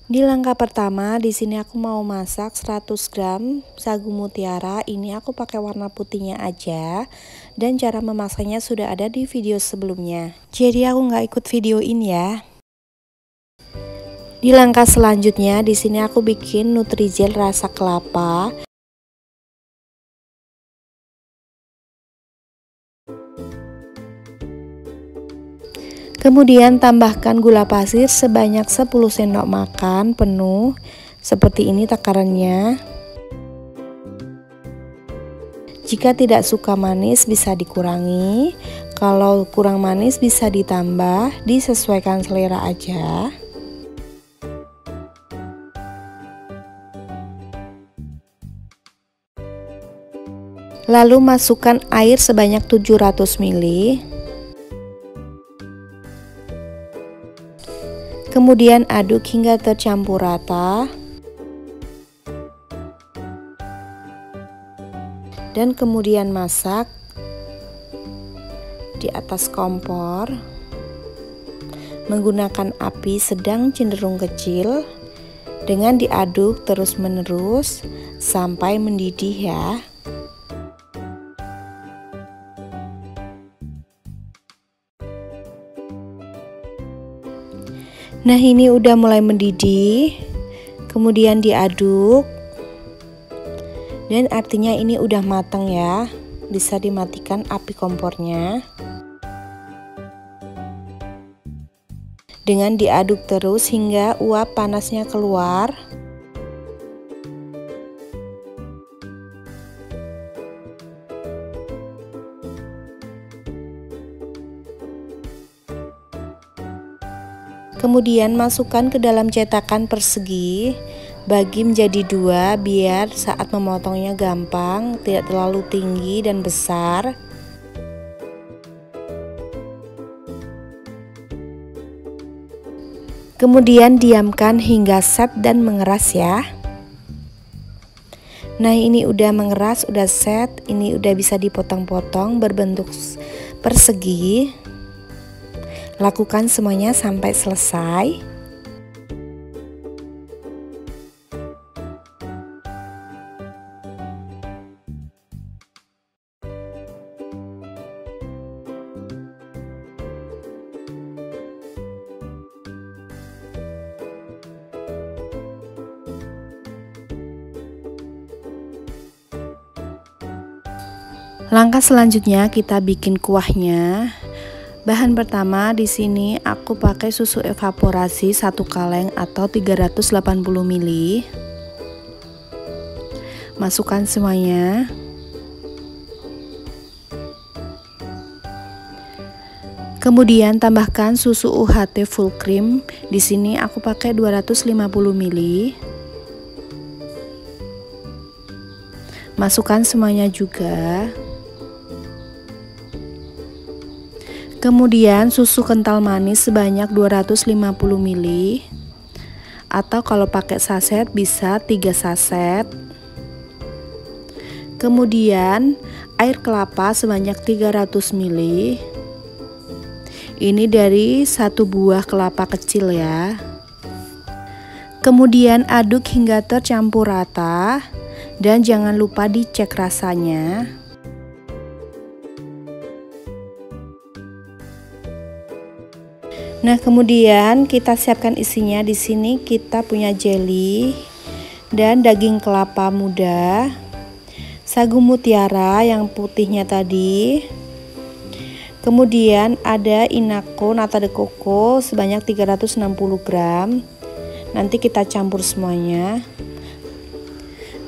Di langkah pertama, di sini aku mau masak 100 gram sagu mutiara. Ini aku pakai warna putihnya aja. Dan cara memasaknya sudah ada di video sebelumnya. Jadi aku nggak ikut videoin ya. Di langkah selanjutnya, di sini aku bikin Nutrijel rasa kelapa. Kemudian tambahkan gula pasir sebanyak 10 sendok makan penuh. Seperti ini takarannya. Jika tidak suka manis bisa dikurangi. Kalau kurang manis bisa ditambah, disesuaikan selera aja. Lalu masukkan air sebanyak 700 ml. Kemudian aduk hingga tercampur rata. Dan kemudian masak di atas kompor menggunakan api sedang cenderung kecil dengan diaduk terus-menerus sampai mendidih ya. Nah, ini udah mulai mendidih, kemudian diaduk, dan artinya ini udah matang ya, bisa dimatikan api kompornya. Dengan diaduk terus hingga uap panasnya keluar. Kemudian masukkan ke dalam cetakan persegi, bagi menjadi dua biar saat memotongnya gampang, tidak terlalu tinggi dan besar. Kemudian diamkan hingga set dan mengeras ya. Nah, ini udah mengeras, udah set, ini udah bisa dipotong-potong berbentuk persegi. Lakukan semuanya sampai selesai. Langkah selanjutnya kita bikin kuahnya. Bahan pertama di sini aku pakai susu evaporasi 1 kaleng atau 380 ml. Masukkan semuanya. Kemudian tambahkan susu UHT full cream. Di sini aku pakai 250 ml. Masukkan semuanya juga. Kemudian susu kental manis sebanyak 250 ml, atau kalau pakai saset bisa 3 saset. Kemudian air kelapa sebanyak 300 ml. Ini dari satu buah kelapa kecil ya. Kemudian aduk hingga tercampur rata dan jangan lupa dicek rasanya. Nah, kemudian kita siapkan isinya. Di sini kita punya jelly dan daging kelapa muda, sagu mutiara yang putihnya tadi. Kemudian ada inako nata de coco sebanyak 360 gram. Nanti kita campur semuanya.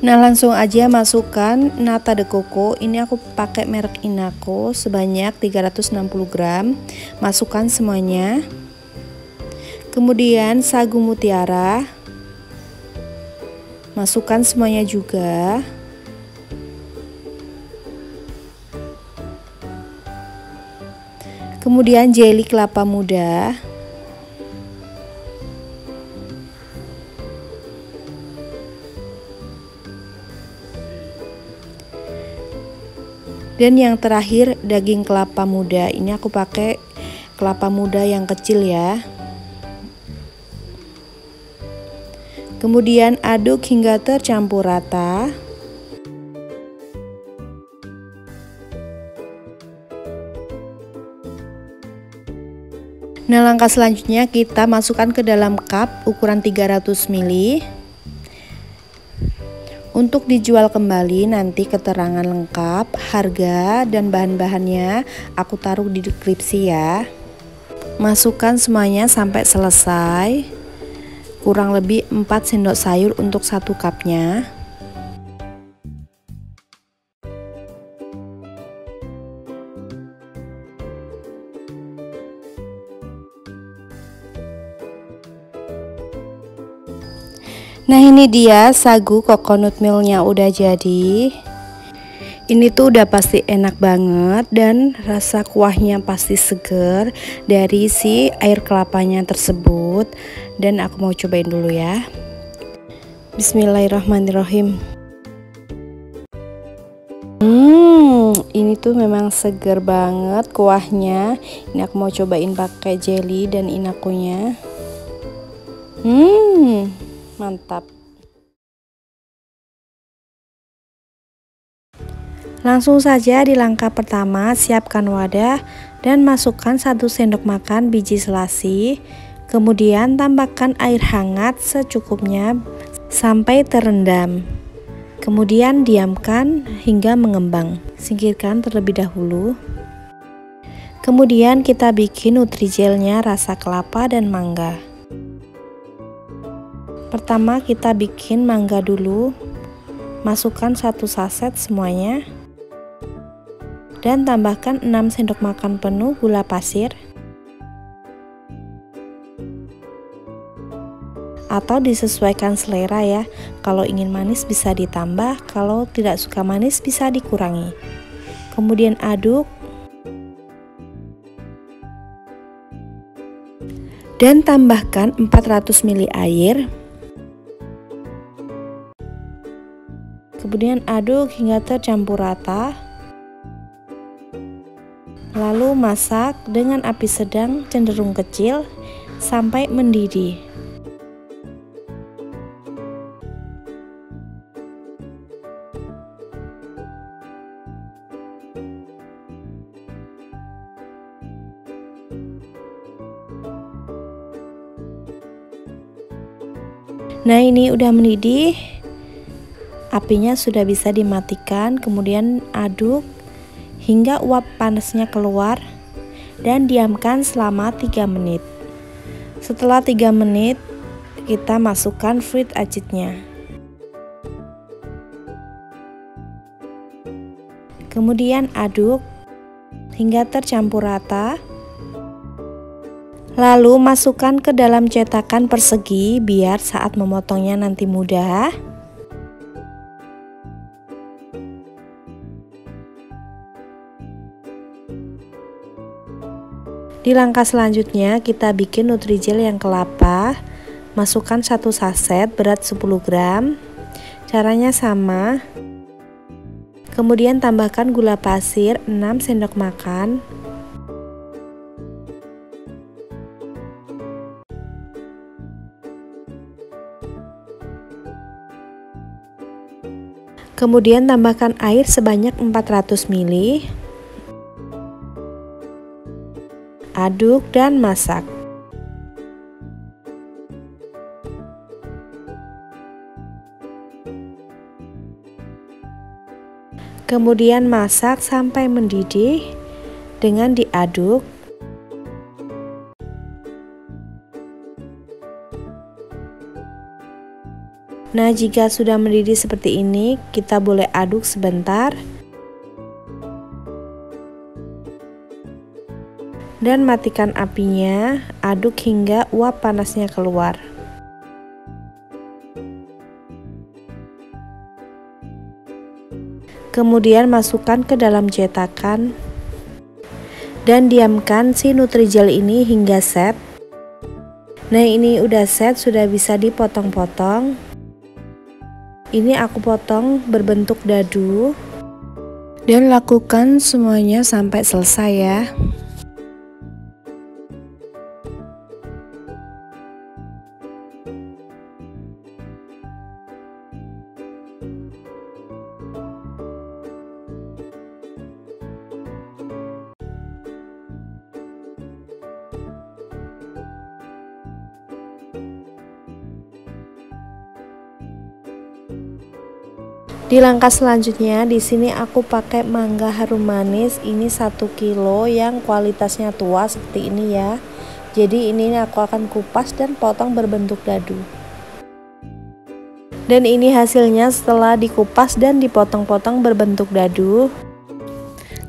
Nah, langsung aja masukkan nata de coco. Ini aku pakai merek Inako sebanyak 360 gram. Masukkan semuanya. Kemudian sagu mutiara, masukkan semuanya juga. Kemudian jelly kelapa muda. Dan yang terakhir daging kelapa muda. Ini aku pakai kelapa muda yang kecil ya. Kemudian aduk hingga tercampur rata. Nah, langkah selanjutnya kita masukkan ke dalam cup ukuran 300 ml. Untuk dijual kembali nanti keterangan lengkap, harga dan bahan-bahannya aku taruh di deskripsi ya. Masukkan semuanya sampai selesai. Kurang lebih 4 sendok sayur untuk 1 cupnya. Nah, ini dia sagu coconut milknya udah jadi. Ini tuh udah pasti enak banget dan rasa kuahnya pasti seger dari si air kelapanya tersebut. Dan aku mau cobain dulu ya. Bismillahirrahmanirrahim. Ini tuh memang seger banget kuahnya. Ini aku mau cobain pakai jelly dan inakunya. Mantap. Langsung saja di langkah pertama, siapkan wadah dan masukkan 1 sendok makan biji selasi. Kemudian tambahkan air hangat secukupnya sampai terendam. Kemudian diamkan hingga mengembang. Singkirkan terlebih dahulu. Kemudian kita bikin nutrigelnya rasa kelapa dan mangga. Pertama kita bikin mangga dulu. Masukkan 1 saset semuanya. Dan tambahkan 6 sendok makan penuh gula pasir atau disesuaikan selera ya. Kalau ingin manis bisa ditambah, kalau tidak suka manis bisa dikurangi. Kemudian aduk dan tambahkan 400 ml air. Kemudian aduk hingga tercampur rata. Lalu masak dengan api sedang cenderung kecil sampai mendidih. Nah, ini udah mendidih. Apinya sudah bisa dimatikan, kemudian aduk hingga uap panasnya keluar dan diamkan selama 3 menit. Setelah 3 menit kita masukkan fruit acidnya. Kemudian aduk hingga tercampur rata. Lalu masukkan ke dalam cetakan persegi biar saat memotongnya nanti mudah. Di langkah selanjutnya kita bikin nutrijel yang kelapa. Masukkan 1 saset berat 10 gram. Caranya sama. Kemudian tambahkan gula pasir 6 sendok makan. Kemudian tambahkan air sebanyak 400 ml. Aduk dan masak. Kemudian masak sampai mendidih dengan diaduk. Nah, jika sudah mendidih seperti ini, kita boleh aduk sebentar. Dan matikan apinya, aduk hingga uap panasnya keluar. Kemudian masukkan ke dalam cetakan dan diamkan si nutrijel ini hingga set. Nah, ini udah set, sudah bisa dipotong-potong. Ini aku potong berbentuk dadu. Dan lakukan semuanya sampai selesai ya. Di langkah selanjutnya, di sini aku pakai mangga harum manis. Ini 1 kilo yang kualitasnya tua seperti ini ya. Jadi ini aku akan kupas dan potong berbentuk dadu. Dan ini hasilnya setelah dikupas dan dipotong-potong berbentuk dadu.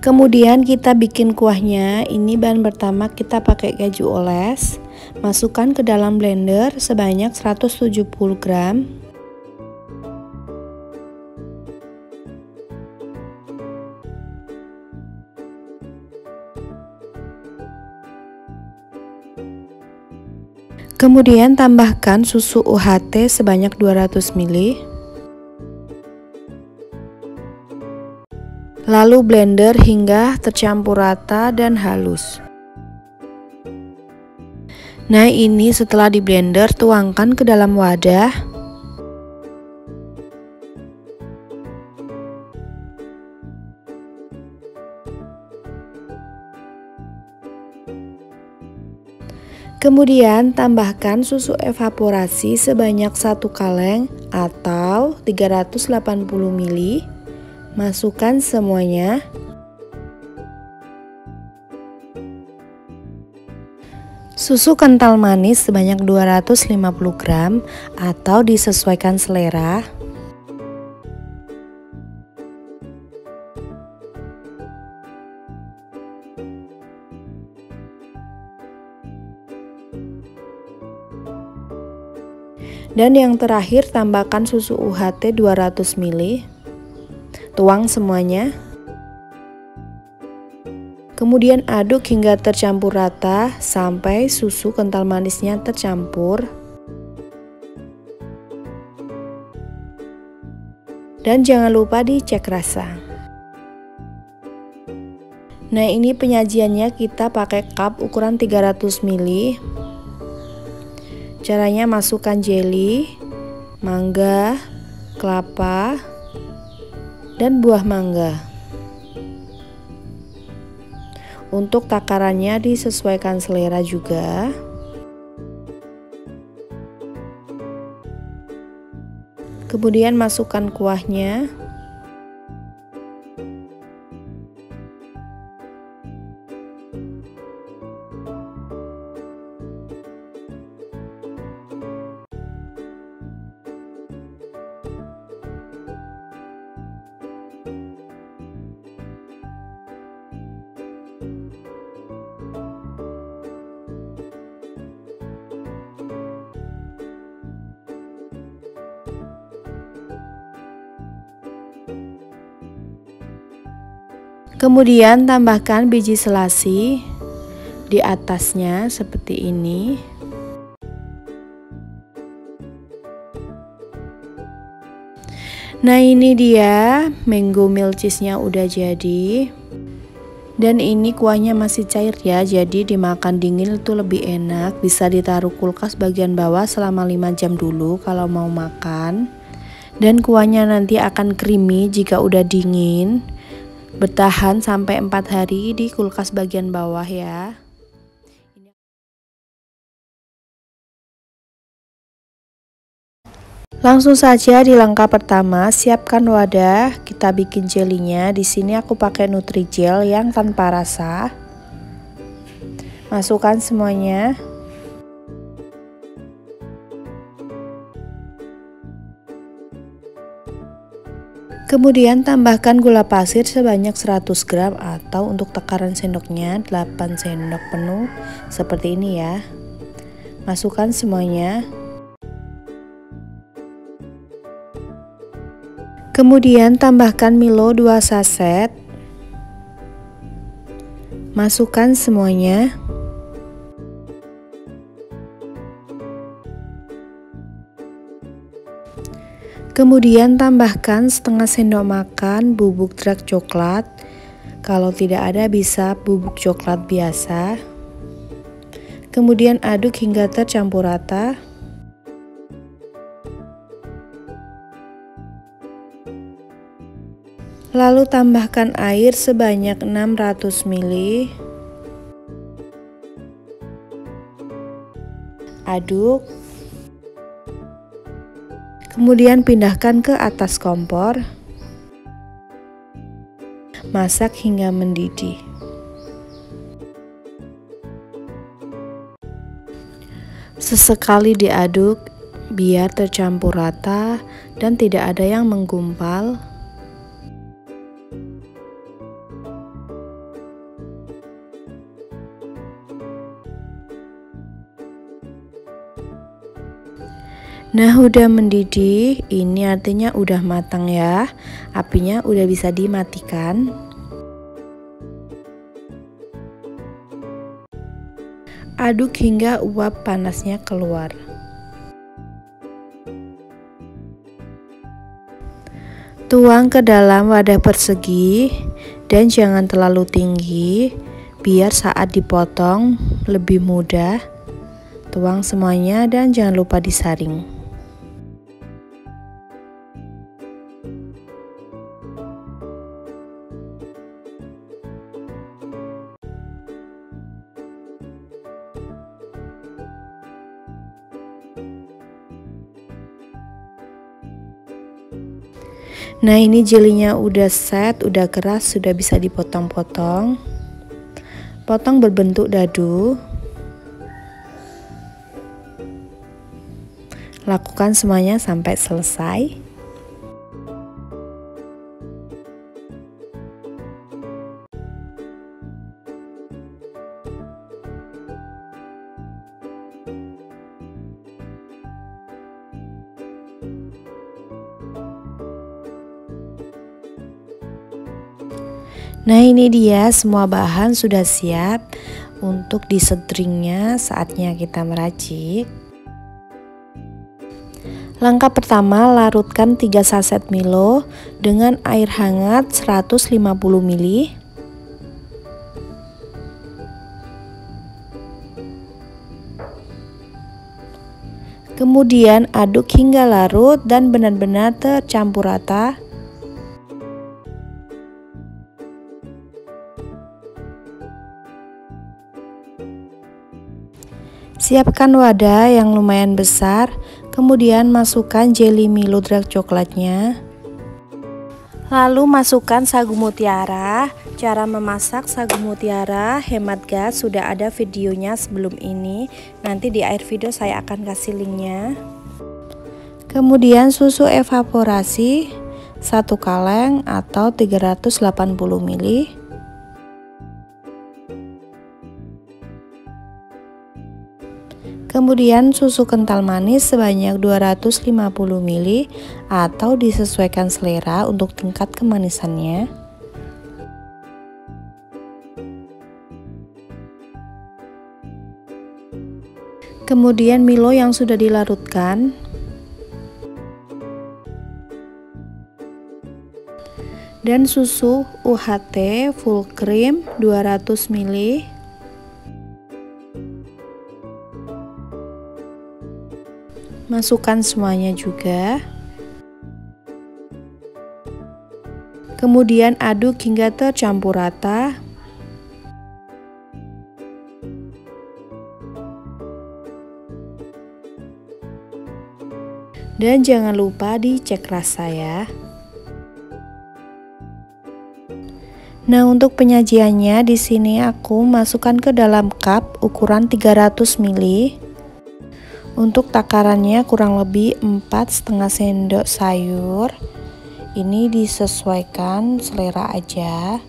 Kemudian kita bikin kuahnya. Ini bahan pertama, kita pakai keju oles. Masukkan ke dalam blender sebanyak 170 gram. Kemudian tambahkan susu UHT sebanyak 200 ml. Lalu blender hingga tercampur rata dan halus. Nah, ini setelah di blender, tuangkan ke dalam wadah. Kemudian tambahkan susu evaporasi sebanyak 1 kaleng atau 380 ml. Masukkan semuanya. Susu kental manis sebanyak 250 gram atau disesuaikan selera. Dan yang terakhir, tambahkan susu UHT 200 ml. Tuang semuanya. Kemudian aduk hingga tercampur rata sampai susu kental manisnya tercampur. Dan jangan lupa dicek rasa. Nah, ini penyajiannya, kita pakai cup ukuran 300 ml. Caranya, masukkan jelly, mangga, kelapa, dan buah mangga. Untuk takarannya disesuaikan selera juga. Kemudian masukkan kuahnya. Kemudian tambahkan biji selasi di atasnya seperti ini. Nah, ini dia mango milk cheese-nya udah jadi. Dan ini kuahnya masih cair ya, jadi dimakan dingin itu lebih enak. Bisa ditaruh kulkas bagian bawah selama 5 jam dulu kalau mau makan. Dan kuahnya nanti akan creamy jika udah dingin. Bertahan sampai 4 hari di kulkas bagian bawah ya. Langsung saja di langkah pertama, siapkan wadah, kita bikin jelinya. Di sini aku pakai Nutrijel yang tanpa rasa. Masukkan semuanya. Kemudian tambahkan gula pasir sebanyak 100 gram atau untuk takaran sendoknya 8 sendok penuh seperti ini ya. Masukkan semuanya. Kemudian tambahkan Milo 2 saset. Masukkan semuanya. Kemudian tambahkan setengah sendok makan bubuk dark coklat. Kalau tidak ada bisa bubuk coklat biasa. Kemudian aduk hingga tercampur rata. Lalu tambahkan air sebanyak 600 ml. Aduk. Kemudian pindahkan ke atas kompor. masak hingga mendidih. Sesekali diaduk biar tercampur rata dan tidak ada yang menggumpal. Nah, udah mendidih, ini artinya udah matang ya. Apinya udah bisa dimatikan. Aduk hingga uap panasnya keluar. Tuang ke dalam wadah persegi dan jangan terlalu tinggi biar saat dipotong lebih mudah. Tuang semuanya dan jangan lupa disaring. Nah, ini jelinya udah set, udah keras, sudah bisa dipotong-potong. Potong berbentuk dadu. Lakukan semuanya sampai selesai. Nah, ini dia semua bahan sudah siap untuk disetringnya. Saatnya kita meracik. Langkah pertama, larutkan 3 saset Milo dengan air hangat 150 ml. Kemudian aduk hingga larut dan benar-benar tercampur rata. Siapkan wadah yang lumayan besar, kemudian masukkan jelly Milo dark coklatnya. Lalu masukkan sagu mutiara. Cara memasak sagu mutiara hemat gas sudah ada videonya sebelum ini. Nanti di akhir video saya akan kasih linknya. Kemudian susu evaporasi 1 kaleng atau 380 ml. Kemudian susu kental manis sebanyak 250 ml atau disesuaikan selera untuk tingkat kemanisannya. Kemudian Milo yang sudah dilarutkan. Dan susu UHT full cream 200 ml. Masukkan semuanya juga. Kemudian aduk hingga tercampur rata. Dan jangan lupa dicek rasa ya. Nah, untuk penyajiannya di sini aku masukkan ke dalam cup ukuran 300 ml. Untuk takarannya kurang lebih 4,5 sendok sayur. Ini disesuaikan selera aja.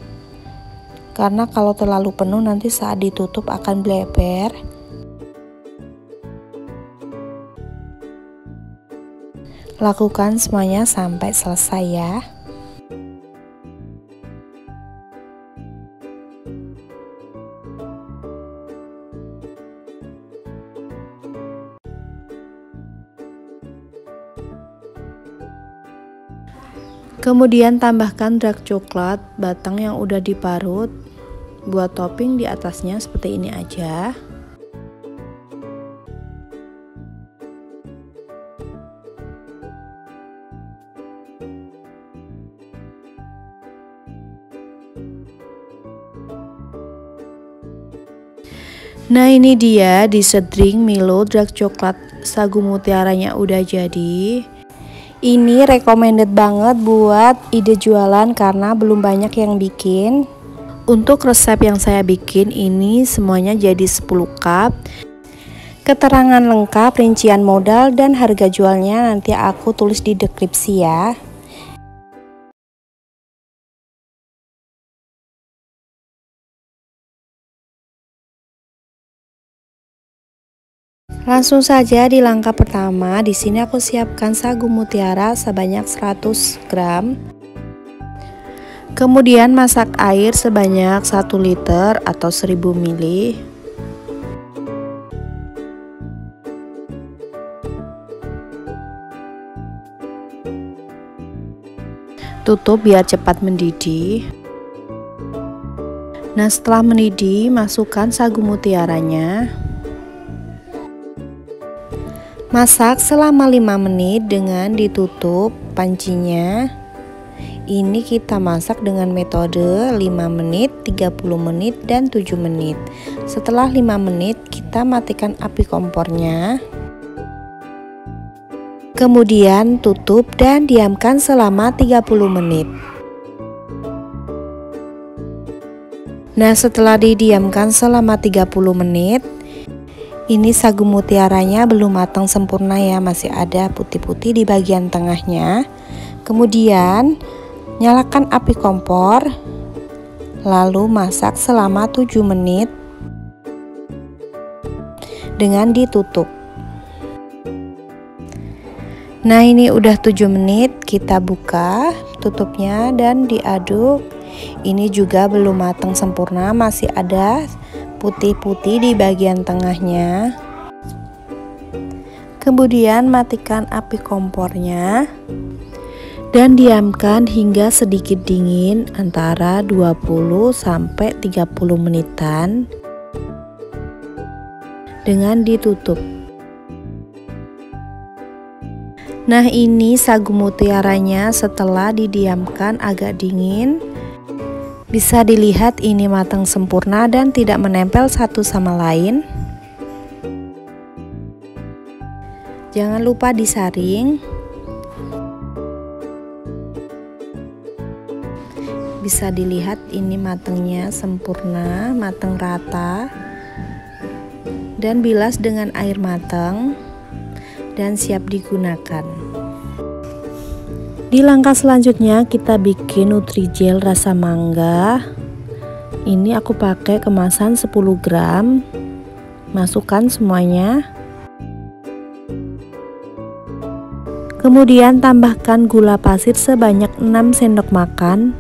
Karena kalau terlalu penuh nanti saat ditutup akan bleber. Lakukan semuanya sampai selesai ya. Kemudian tambahkan dark coklat batang yang udah diparut. Buat topping di atasnya seperti ini aja. Nah, ini dia disedring Milo dark coklat sagu mutiaranya udah jadi. Ini recommended banget buat ide jualan karena belum banyak yang bikin. Untuk resep yang saya bikin ini semuanya jadi 10 cup. Keterangan lengkap, rincian modal dan harga jualnya nanti aku tulis di deskripsi ya. Langsung saja di langkah pertama, di sini aku siapkan sagu mutiara sebanyak 100 gram. Kemudian masak air sebanyak 1 liter atau 1000 ml. Tutup biar cepat mendidih. Nah, setelah mendidih, masukkan sagu mutiaranya. Masak selama 5 menit dengan ditutup pancinya. Ini kita masak dengan metode 5 menit, 30 menit, dan 7 menit. Setelah 5 menit, kita matikan api kompornya. Kemudian tutup dan diamkan selama 30 menit. Nah, setelah didiamkan selama 30 menit, ini sagu mutiaranya belum matang sempurna ya, masih ada putih-putih di bagian tengahnya. Kemudian nyalakan api kompor, lalu masak selama 7 menit dengan ditutup. Nah, ini udah 7 menit, kita buka tutupnya dan diaduk. Ini juga belum matang sempurna, masih ada putih-putih di bagian tengahnya. Kemudian matikan api kompornya dan diamkan hingga sedikit dingin antara 20 sampai 30 menitan dengan ditutup. Nah, ini sagu mutiaranya setelah didiamkan agak dingin. Bisa dilihat ini matang sempurna dan tidak menempel satu sama lain. Jangan lupa disaring. Bisa dilihat ini matangnya sempurna, matang rata. Dan bilas dengan air matang dan siap digunakan. Di langkah selanjutnya kita bikin Nutrijel rasa mangga. Ini aku pakai kemasan 10 gram. Masukkan semuanya. Kemudian tambahkan gula pasir sebanyak 6 sendok makan.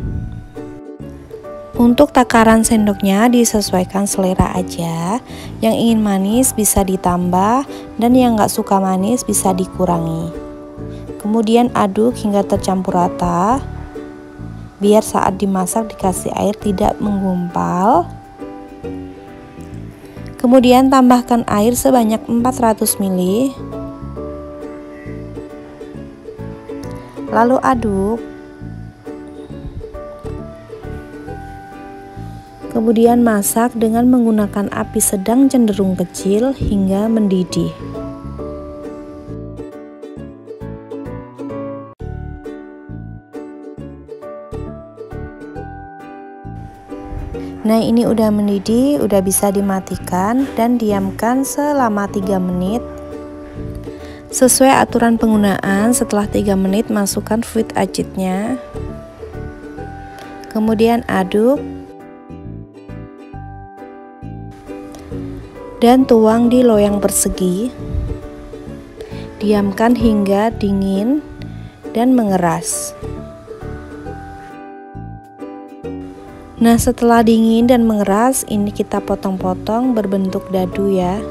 Untuk takaran sendoknya disesuaikan selera aja. Yang ingin manis bisa ditambah dan yang nggak suka manis bisa dikurangi. Kemudian aduk hingga tercampur rata, biar saat dimasak dikasih air tidak menggumpal. Kemudian tambahkan air sebanyak 400 ml. Lalu aduk. Kemudian masak dengan menggunakan api sedang cenderung kecil hingga mendidih. Nah, ini udah mendidih, udah bisa dimatikan dan diamkan selama 3 menit. Sesuai aturan penggunaan, setelah 3 menit masukkan fruit acid-nya. Kemudian aduk. Dan tuang di loyang persegi. Diamkan hingga dingin dan mengeras. Nah, setelah dingin dan mengeras, ini kita potong-potong berbentuk dadu ya.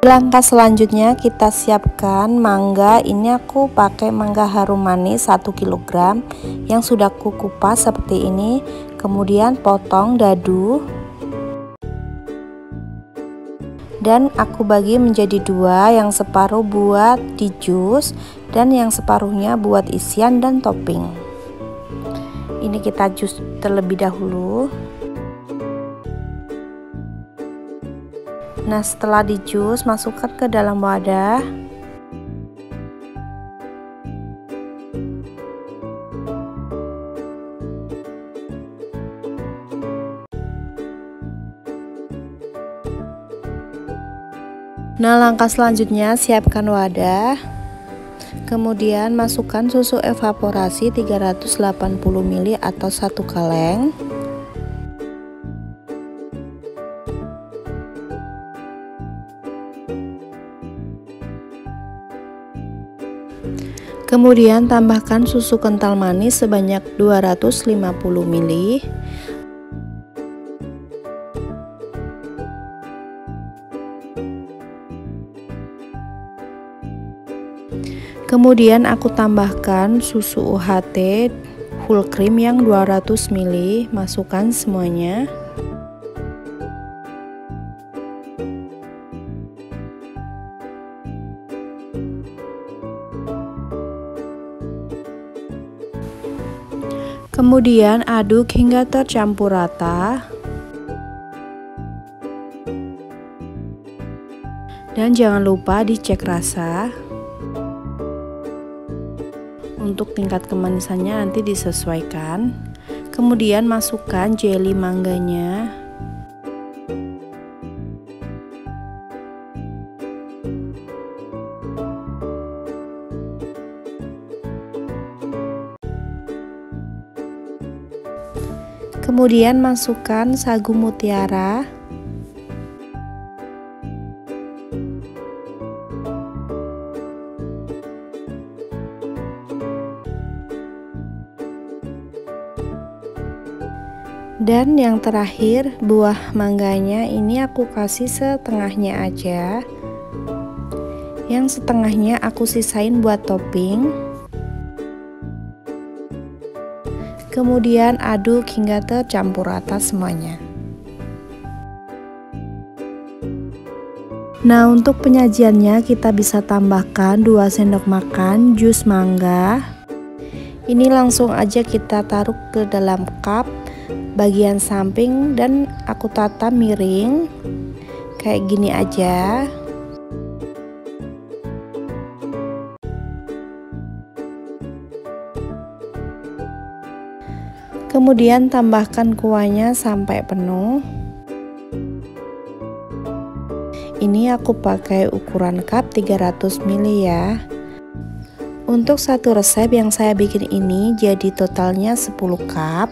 Langkah selanjutnya kita siapkan mangga. Ini aku pakai mangga harum manis 1 kg yang sudah aku kupas seperti ini. Kemudian potong dadu dan aku bagi menjadi dua, yang separuh buat di jus dan yang separuhnya buat isian dan topping. Ini kita jus terlebih dahulu. Nah, setelah di jus, masukkan ke dalam wadah. Nah, langkah selanjutnya siapkan wadah. Kemudian masukkan susu evaporasi 380 ml atau 1 kaleng. Kemudian tambahkan susu kental manis sebanyak 250 ml. Kemudian aku tambahkan susu UHT full cream yang 200 ml, masukkan semuanya. Kemudian aduk hingga tercampur rata. Dan jangan lupa dicek rasa. Untuk tingkat kemanisannya nanti disesuaikan. Kemudian masukkan jelly mangganya. Kemudian masukkan sagu mutiara. Dan yang terakhir buah mangganya ini aku kasih setengahnya aja. Yang setengahnya aku sisain buat topping. Kemudian aduk hingga tercampur rata semuanya. Nah, untuk penyajiannya kita bisa tambahkan 2 sendok makan jus mangga. Ini langsung aja kita taruh ke dalam cup bagian samping dan aku tata miring kayak gini aja. Kemudian tambahkan kuahnya sampai penuh. Ini aku pakai ukuran cup 300 ml ya. Untuk satu resep yang saya bikin ini jadi totalnya 10 cup.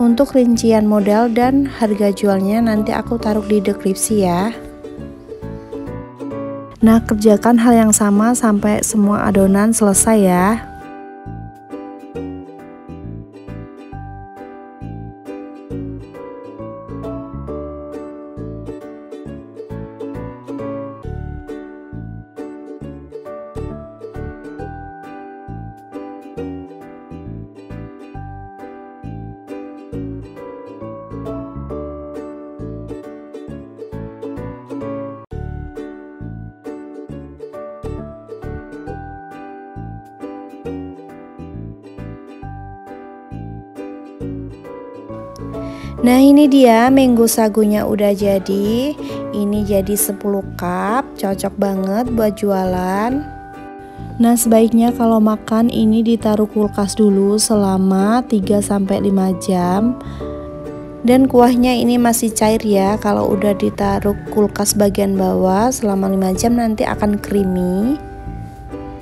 Untuk rincian model dan harga jualnya nanti aku taruh di deskripsi ya. Nah, kerjakan hal yang sama sampai semua adonan selesai ya. Nah, ini dia mango sagunya udah jadi. Ini jadi 10 cup, cocok banget buat jualan. Nah, sebaiknya kalau makan ini ditaruh kulkas dulu selama 3-5 jam. Dan kuahnya ini masih cair ya. Kalau udah ditaruh kulkas bagian bawah selama 5 jam nanti akan creamy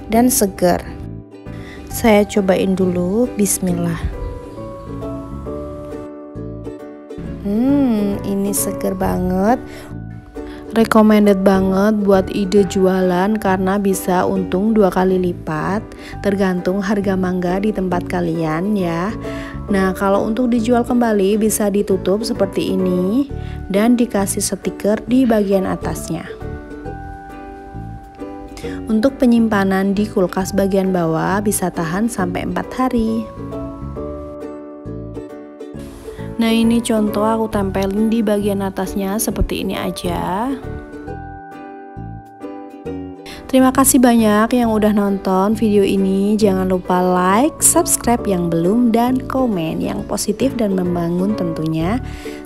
dan segar. Saya cobain dulu, bismillah. Ini seger banget, recommended banget buat ide jualan karena bisa untung 2 kali lipat tergantung harga mangga di tempat kalian ya. Nah, kalau untuk dijual kembali bisa ditutup seperti ini dan dikasih stiker di bagian atasnya. Untuk penyimpanan di kulkas bagian bawah bisa tahan sampai 4 hari. Nah, ini contoh aku tempelin di bagian atasnya seperti ini aja. Terima kasih banyak yang udah nonton video ini. Jangan lupa like, subscribe yang belum, dan komen yang positif dan membangun tentunya.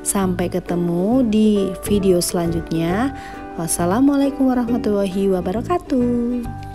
Sampai ketemu di video selanjutnya. Wassalamualaikum warahmatullahi wabarakatuh.